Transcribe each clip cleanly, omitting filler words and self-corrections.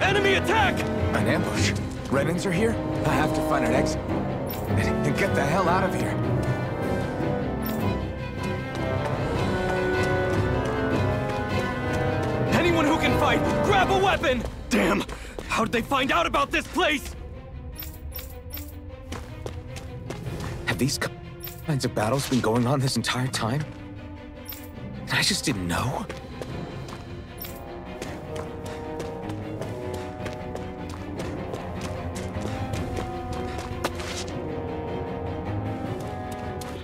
Enemy attack! An ambush. Renans are here? I have to find an exit. And get the hell out of here. Anyone who can fight, grab a weapon! Damn! How did they find out about this place? Have these kinds of battles been going on this entire time? I just didn't know.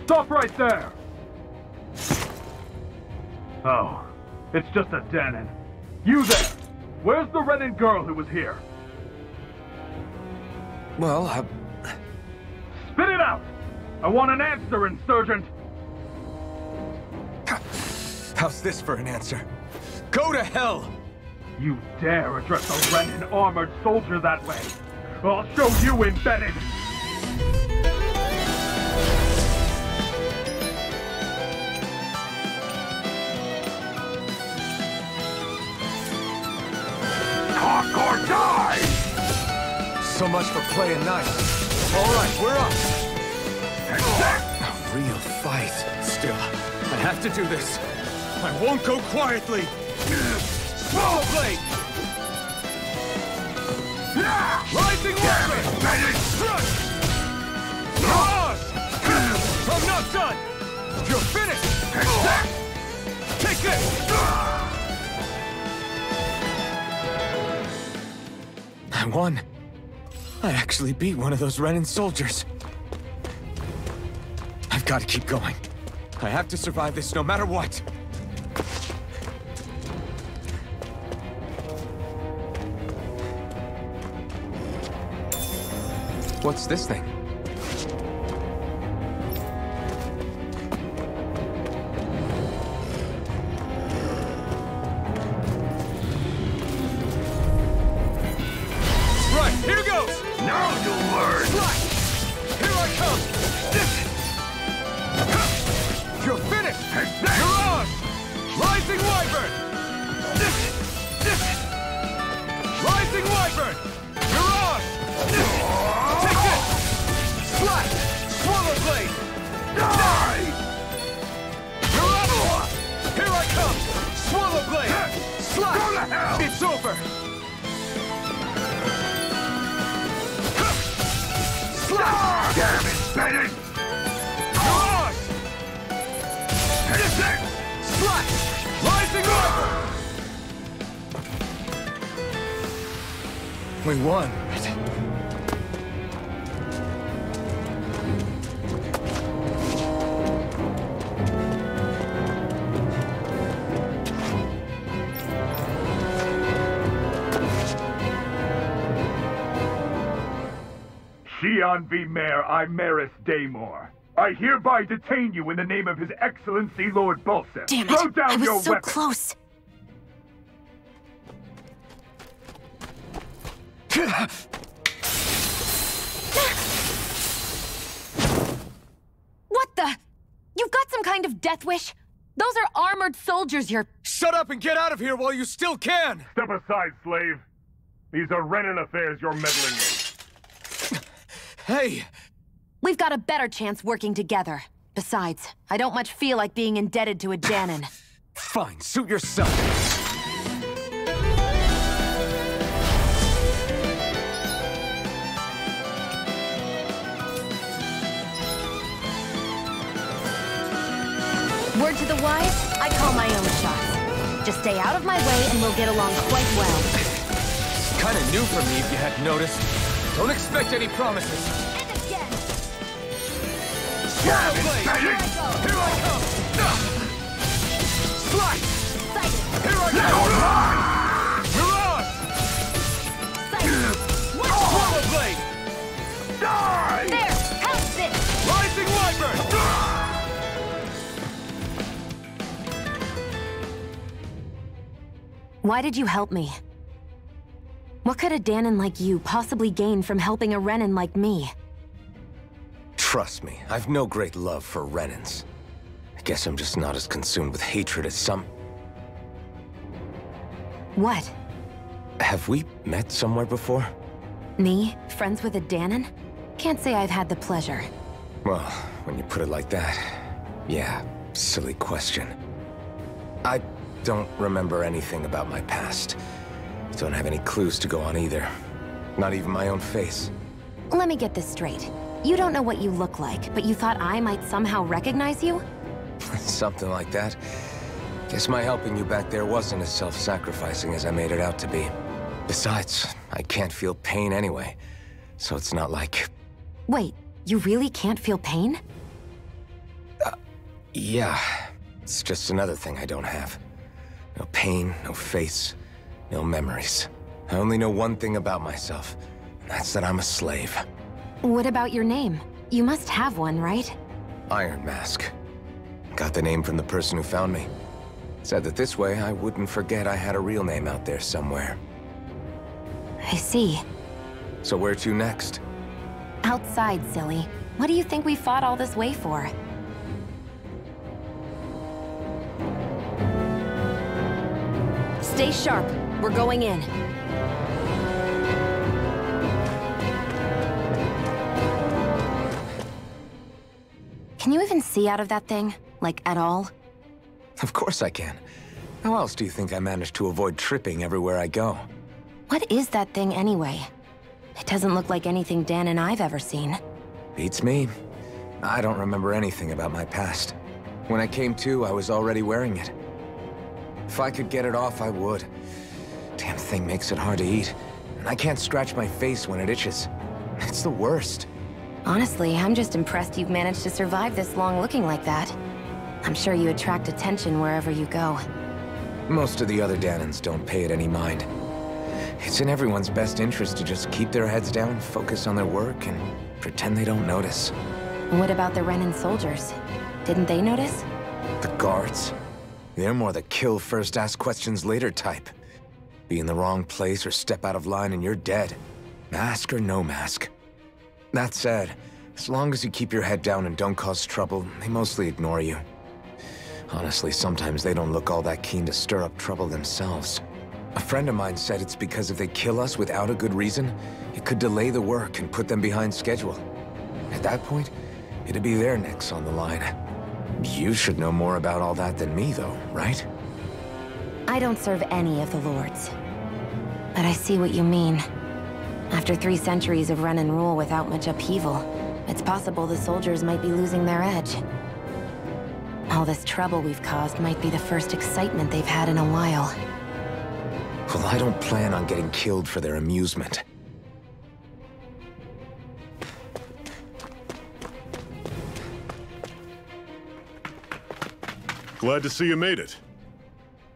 Stop right there! Oh, it's just a Danon. You there! Where's the Renan girl who was here? Well, Spit it out! I want an answer, Insurgent! how's this for an answer? Go to hell! You dare address a Renan armored soldier that way? I'll show you embedded! Talk or die! So much for playing nice. All right, we're up. A real fight. Still, I have to do this. I won't go quietly. Swallow blade! Rising weapon! Thrust! Mirage! I'm not done! You're finished! Take this! I won. I actually beat one of those Renan soldiers. I've got to keep going. I have to survive this no matter what. What's this thing? Right, here goes! Now you'll learn! Right! Here I come! You're finished! Mirage! Rising Wyvern! Rising Wyvern! Mirage! Take this! Slash! Swallow blade! Die! Mirage! Here I come! Swallow blade! Slash! Go to hell! It's over! Slash! Damn it, Bennett! Mirage! Slash! Rising Wyvern! We won. Shion V. Mayor Imaris Daymore. I hereby detain you in the name of His Excellency Lord Bulseth. Damn Throw it! down I your was so weapon. close. What the? You've got some kind of death wish? Those are armored soldiers you're... Shut up and get out of here while you still can! Step aside, slave. These are Renan affairs you're meddling in. Hey! We've got a better chance working together. Besides, I don't much feel like being indebted to a Danon. Fine, suit yourself. Word to the wise, I call my own shots. Just stay out of my way and we'll get along quite well. It's kind of new for me if you hadn't noticed. Don't expect any promises. And again! Swallow blade! Here I come! Slice! Sighted! Here I go! Mirage! Sighted! Swallow blade! Die! There! How's this? Rising Wyvern! Why did you help me? What could a Danon like you possibly gain from helping a Renan like me? Trust me, I've no great love for Renans. I guess I'm just not as consumed with hatred as some... What? Have we met somewhere before? Me? Friends with a Danon? Can't say I've had the pleasure. Well, when you put it like that, yeah, silly question. I don't remember anything about my past. Don't have any clues to go on either. Not even my own face. Let me get this straight. You don't know what you look like, but you thought I might somehow recognize you? Something like that. Guess my helping you back there wasn't as self-sacrificing as I made it out to be. Besides, I can't feel pain anyway, so it's not like... Wait, you really can't feel pain? Yeah. It's just another thing I don't have. No pain, no face, no memories. I only know one thing about myself, and that's that I'm a slave. What about your name? You must have one, right? Iron Mask. Got the name from the person who found me. Said that this way I wouldn't forget I had a real name out there somewhere. I see. So where to next? Outside, silly. What do you think we fought all this way for? Stay sharp. We're going in. Can you even see out of that thing? Like, at all? Of course I can. How else do you think I managed to avoid tripping everywhere I go? What is that thing anyway? It doesn't look like anything Dan and I've ever seen. Beats me. I don't remember anything about my past. When I came to, I was already wearing it. If I could get it off, I would. Damn thing makes it hard to eat. And I can't scratch my face when it itches. It's the worst. Honestly, I'm just impressed you've managed to survive this long looking like that. I'm sure you attract attention wherever you go. Most of the other Danons don't pay it any mind. It's in everyone's best interest to just keep their heads down, focus on their work, and pretend they don't notice. What about the Renan soldiers? Didn't they notice? The guards? They're more the kill first, ask questions later type. Be in the wrong place or step out of line and you're dead. Mask or no mask. That said, as long as you keep your head down and don't cause trouble, they mostly ignore you. Honestly, sometimes they don't look all that keen to stir up trouble themselves. A friend of mine said it's because if they kill us without a good reason, it could delay the work and put them behind schedule. At that point, it'd be their necks on the line. You should know more about all that than me, though, right? I don't serve any of the lords. But I see what you mean. After 3 centuries of Renan rule without much upheaval, it's possible the soldiers might be losing their edge. All this trouble we've caused might be the first excitement they've had in a while. Well, I don't plan on getting killed for their amusement. Glad to see you made it.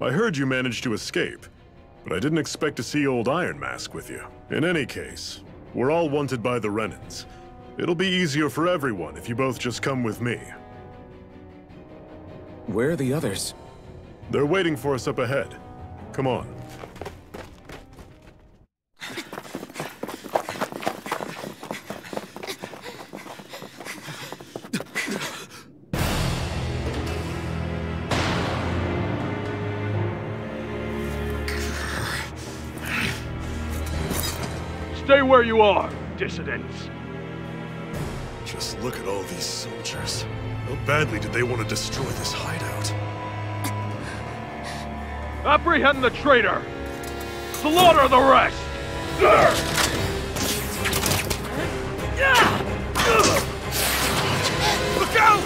I heard you managed to escape, but I didn't expect to see old Iron Mask with you. In any case, we're all wanted by the Renans. It'll be easier for everyone if you both just come with me. Where are the others? They're waiting for us up ahead. Come on. Stay where you are, dissidents. Just look at all these soldiers. How badly did they want to destroy this hideout? Apprehend the traitor! Slaughter the rest! Look out!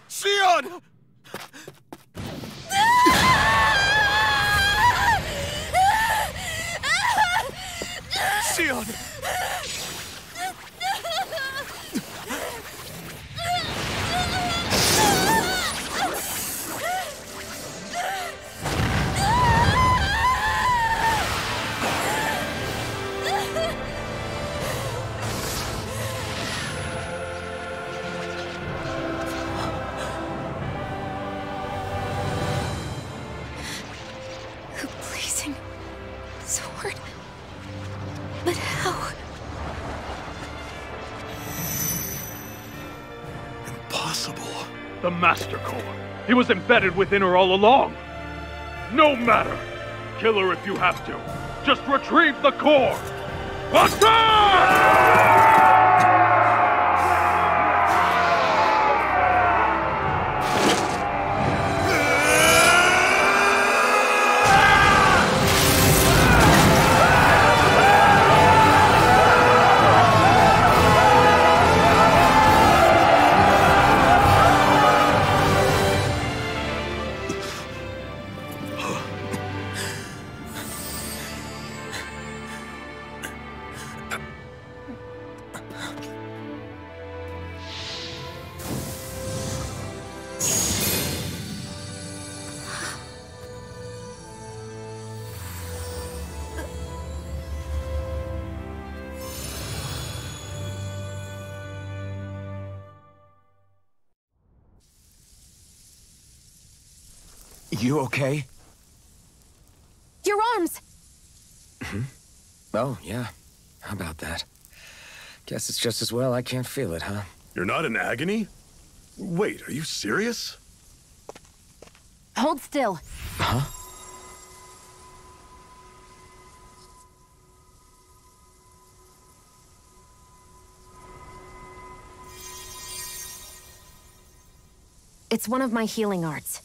Sion! Sion! The blazing sword. But how? impossible. The Master Core. He was embedded within her all along. No matter. Kill her if you have to. Just retrieve the core. Attack! You okay? Your arms! Oh, yeah. How about that? Guess it's just as well I can't feel it, huh? You're not in agony? Wait, are you serious? Hold still. Huh? It's one of my healing arts.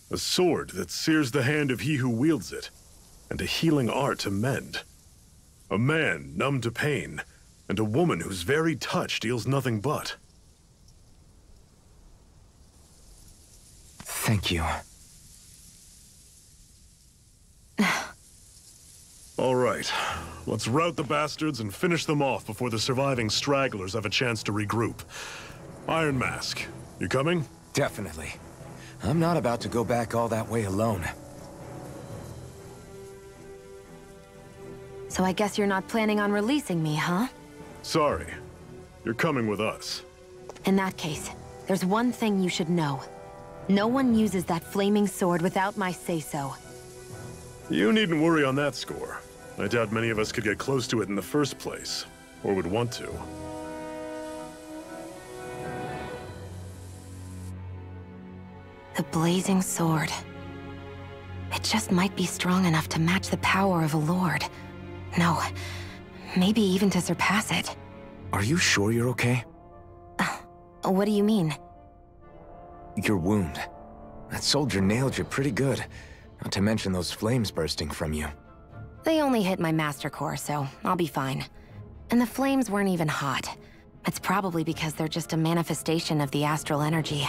A sword that sears the hand of he who wields it, and a healing art to mend. A man numb to pain, and a woman whose very touch deals nothing but. Thank you. All right, let's rout the bastards and finish them off before the surviving stragglers have a chance to regroup. Iron Mask, you coming? Definitely. I'm not about to go back all that way alone. So I guess you're not planning on releasing me, huh? Sorry. You're coming with us. In that case, there's one thing you should know. No one uses that flaming sword without my say-so. You needn't worry on that score. I doubt many of us could get close to it in the first place, or would want to. The blazing sword. It just might be strong enough to match the power of a lord. No, maybe even to surpass it. Are you sure you're okay? What do you mean? Your wound. That soldier nailed you pretty good. Not to mention those flames bursting from you. They only hit my master core, so I'll be fine. And the flames weren't even hot. It's probably because they're just a manifestation of the astral energy.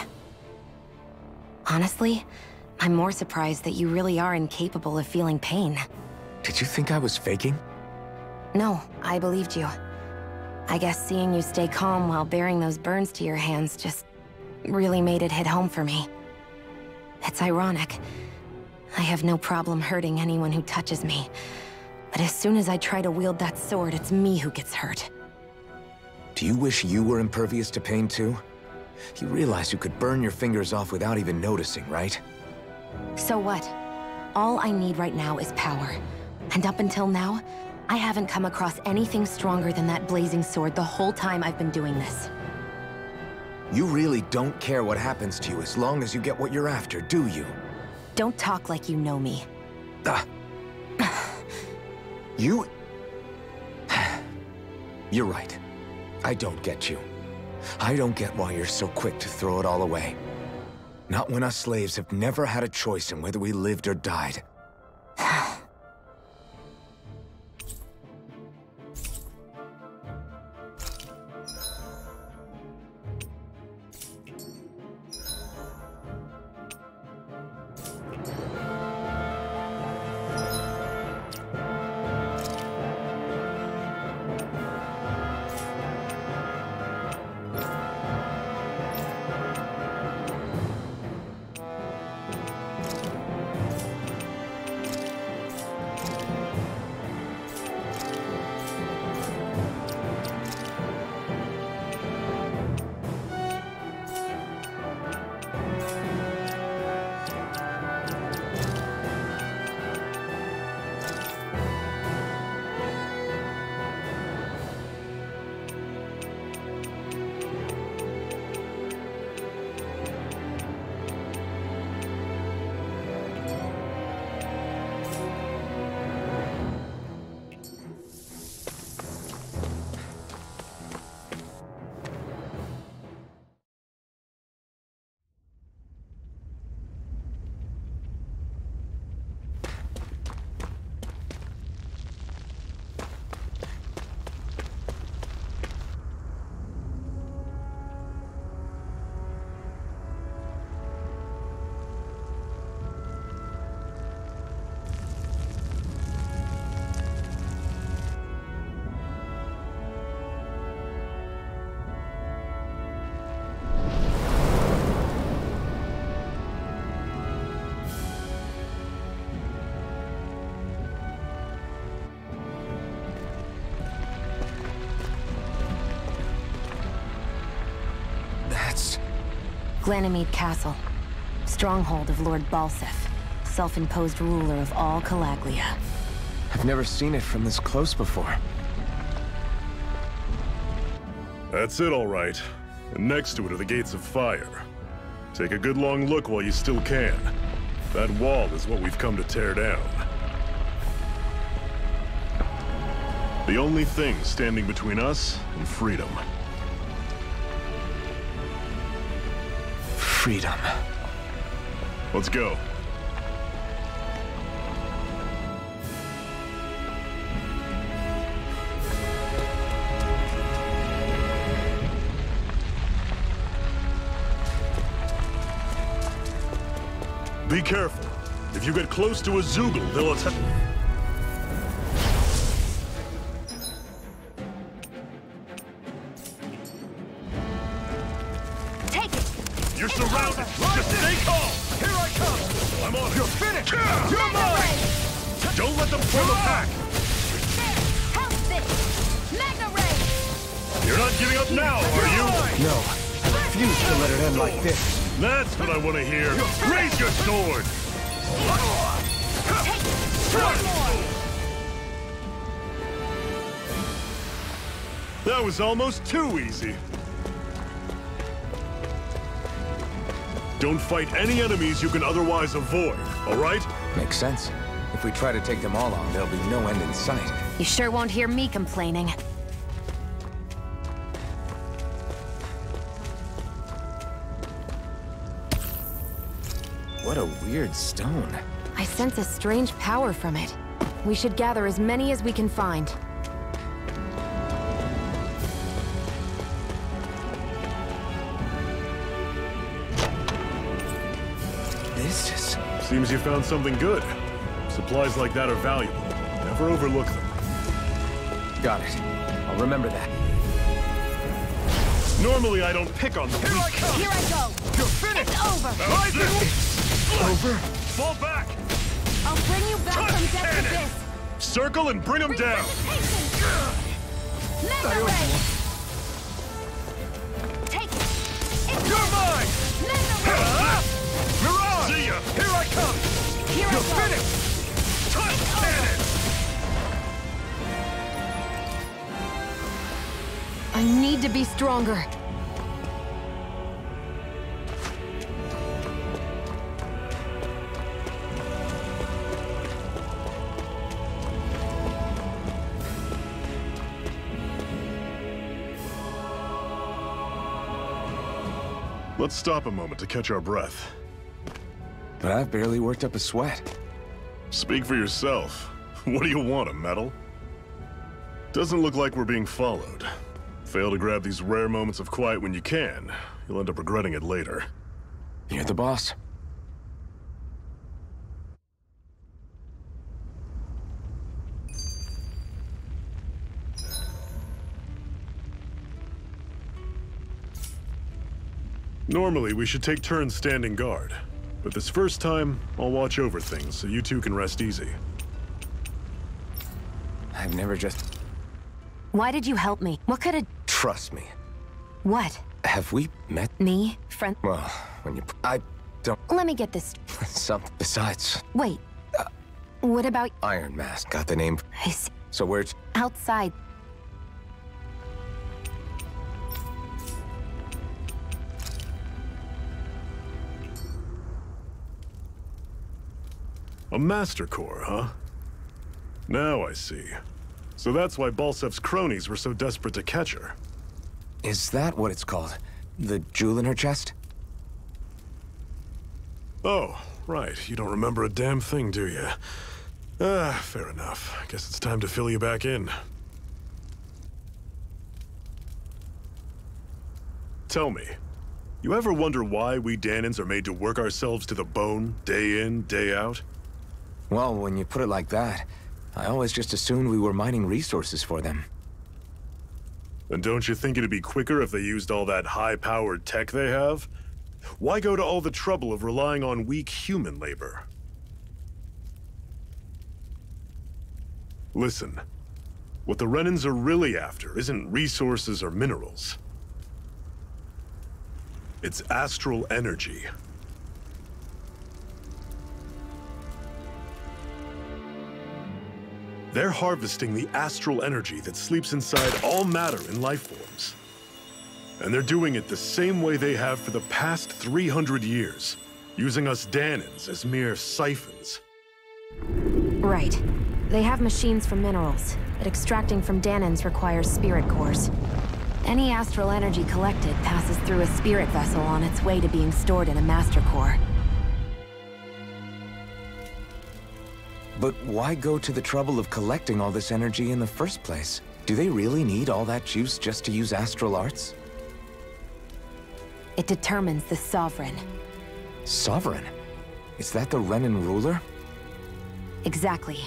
Honestly, I'm more surprised that you really are incapable of feeling pain. Did you think I was faking? No, I believed you. I guess seeing you stay calm while bearing those burns to your hands just really made it hit home for me. It's ironic. I have no problem hurting anyone who touches me. But as soon as I try to wield that sword, it's me who gets hurt. Do you wish you were impervious to pain too? You realize you could burn your fingers off without even noticing, right? So what? All I need right now is power. And up until now, I haven't come across anything stronger than that blazing sword the whole time I've been doing this. You really don't care what happens to you as long as you get what you're after, do you? Don't talk like you know me. You... You're right. I don't get you. I don't get why you're so quick to throw it all away. Not when us slaves have never had a choice in whether we lived or died. Ganymede Castle. Stronghold of Lord Balsef, self-imposed ruler of all Calaglia. I've never seen it from this close before. That's it, all right. And next to it are the Gates of Fire. Take a good long look while you still can. That wall is what we've come to tear down. The only thing standing between us and freedom. Freedom. Let's go. Be careful. If you get close to a Zoogle, they'll attack. Take it! You're surrounded! Just stay calm! Here I come! I'm on it! You're finished! Yeah. You're mine! Don't let them form a pack! There! Help this! Mega Ray! You're not giving up now, are you? No, I refuse to let it end like this. That's what I want to hear! Raise your sword! Take it! One more! That was almost too easy. Don't fight any enemies you can otherwise avoid, all right? Makes sense. If we try to take them all on, there'll be no end in sight. You sure won't hear me complaining. What a weird stone. I sense a strange power from it. We should gather as many as we can find. This is... Seems you found something good. Supplies like that are valuable. Never overlook them. Got it. I'll remember that. Normally I don't pick on the weak. Here I go! You're finished! It's over! Over? Fall back! I'll bring you back Touch from death cannon! to this! Circle and bring them down! Mega Ray! Take it! It's You're mine! Mega Ray! Mirage! See ya! Here I come! Here I You're go! finished! Touch cannon! I need to be stronger. Let's stop a moment to catch our breath. But I've barely worked up a sweat. Speak for yourself. What do you want, a medal? Doesn't look like we're being followed. Fail to grab these rare moments of quiet when you can. You'll end up regretting it later. You're the boss. Normally, we should take turns standing guard. But this first time, I'll watch over things so you two can rest easy. I've never just... Why did you help me? What could have... Trust me. What? Have we met? Me? Friend? Well, when you... I don't... Let me get this... Something besides. Wait. What about... Iron Mask got the name. I see. So where's... Outside. A Master Core, huh? Now I see. So that's why Balsef's cronies were so desperate to catch her. Is that what it's called? The jewel in her chest? Oh, right. You don't remember a damn thing, do you? Fair enough. Guess it's time to fill you back in. Tell me, you ever wonder why we Dahnans are made to work ourselves to the bone, day in, day out? Well, when you put it like that, I always just assumed we were mining resources for them. And don't you think it'd be quicker if they used all that high-powered tech they have? Why go to all the trouble of relying on weak human labor? Listen, what the Renans are really after isn't resources or minerals. It's astral energy. They're harvesting the astral energy that sleeps inside all matter in life forms. And they're doing it the same way they have for the past 300 years, using us Danans as mere siphons. Right. They have machines for minerals, but extracting from Danans requires spirit cores. Any astral energy collected passes through a spirit vessel on its way to being stored in a master core. But why go to the trouble of collecting all this energy in the first place? Do they really need all that juice just to use astral arts? It determines the Sovereign. Sovereign? Is that the Renan ruler? Exactly.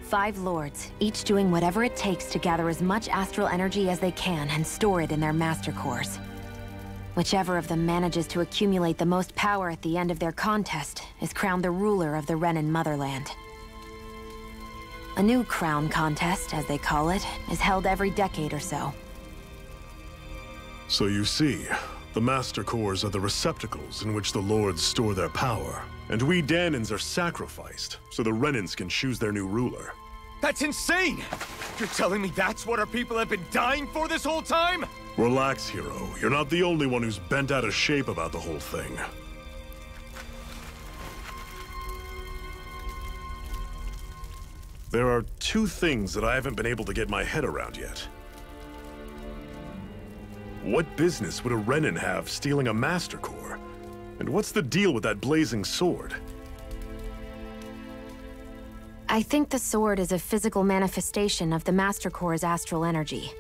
5 lords, each doing whatever it takes to gather as much astral energy as they can and store it in their master cores. Whichever of them manages to accumulate the most power at the end of their contest is crowned the ruler of the Renan motherland. A new crown contest, as they call it, is held every decade or so. So you see, the Master Cores are the receptacles in which the Lords store their power. And we Danans are sacrificed, so the Renans can choose their new ruler. That's insane! You're telling me that's what our people have been dying for this whole time? Relax, hero. You're not the only one who's bent out of shape about the whole thing. There are 2 things that I haven't been able to get my head around yet. What business would a Renan have stealing a Master Core? And what's the deal with that blazing sword? I think the sword is a physical manifestation of the Master Core's astral energy.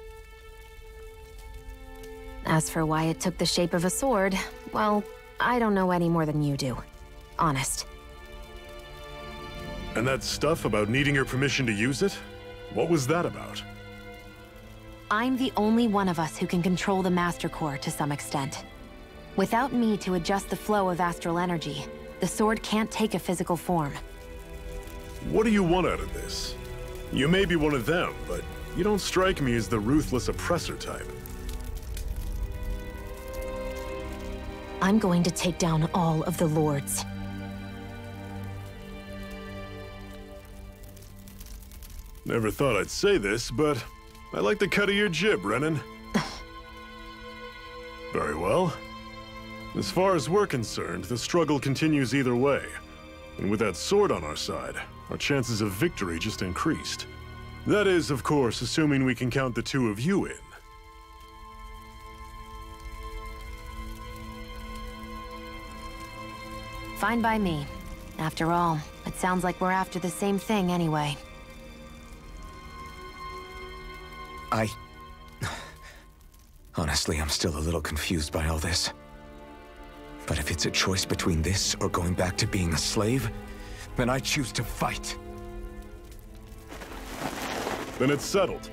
As for why it took the shape of a sword, well, I don't know any more than you do. Honest. And that stuff about needing your permission to use it? What was that about? I'm the only one of us who can control the Master Core to some extent. Without me to adjust the flow of astral energy, the sword can't take a physical form. What do you want out of this? You may be one of them, but you don't strike me as the ruthless oppressor type. I'm going to take down all of the lords. Never thought I'd say this, but I like the cut of your jib, Renan. Very well. As far as we're concerned, the struggle continues either way. And with that sword on our side, our chances of victory just increased. That is, of course, assuming we can count the 2 of you in. Fine by me. After all, it sounds like we're after the same thing anyway. Honestly, I'm still a little confused by all this. But if it's a choice between this or going back to being a slave, then I choose to fight. Then it's settled.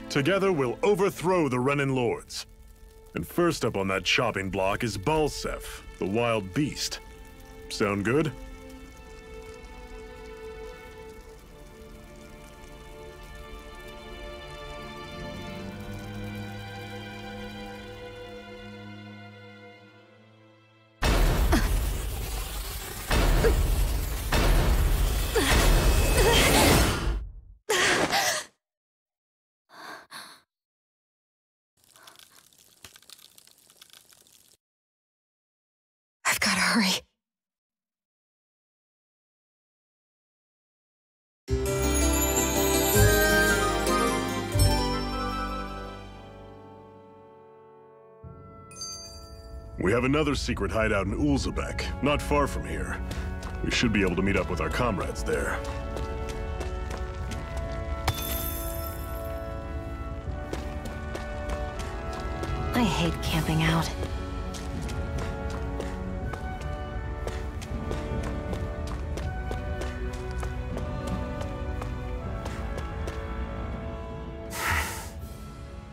Together, we'll overthrow the Renan Lords. And first up on that chopping block is Balsef, the wild beast. Sound good? I've got to hurry. We have another secret hideout in Ulzebek, not far from here. We should be able to meet up with our comrades there. I hate camping out.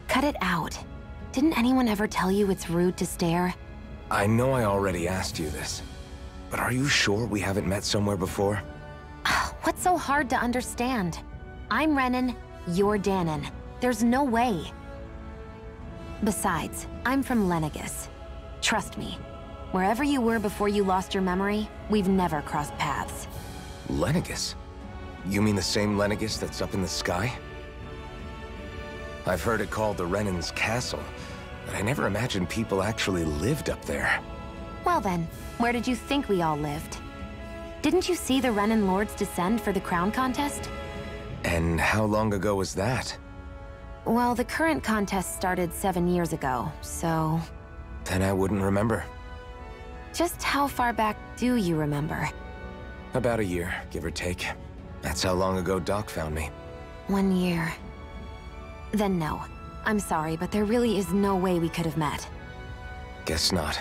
Cut it out. Didn't anyone ever tell you it's rude to stare? I know I already asked you this, but are you sure we haven't met somewhere before? What's so hard to understand? I'm Renan, you're Danan. There's no way. Besides, I'm from Lenegis. Trust me. Wherever you were before you lost your memory, we've never crossed paths. Lenegus? You mean the same Lenegus that's up in the sky? I've heard it called the Renan's Castle, but I never imagined people actually lived up there. Well then, where did you think we all lived? Didn't you see the Renan Lords descend for the crown contest? And how long ago was that? Well, the current contest started 7 years ago, so... Then I wouldn't remember. Just how far back do you remember? About a year, give or take. That's how long ago Doc found me. 1 year. Then no. I'm sorry, but there really is no way we could have met. Guess not.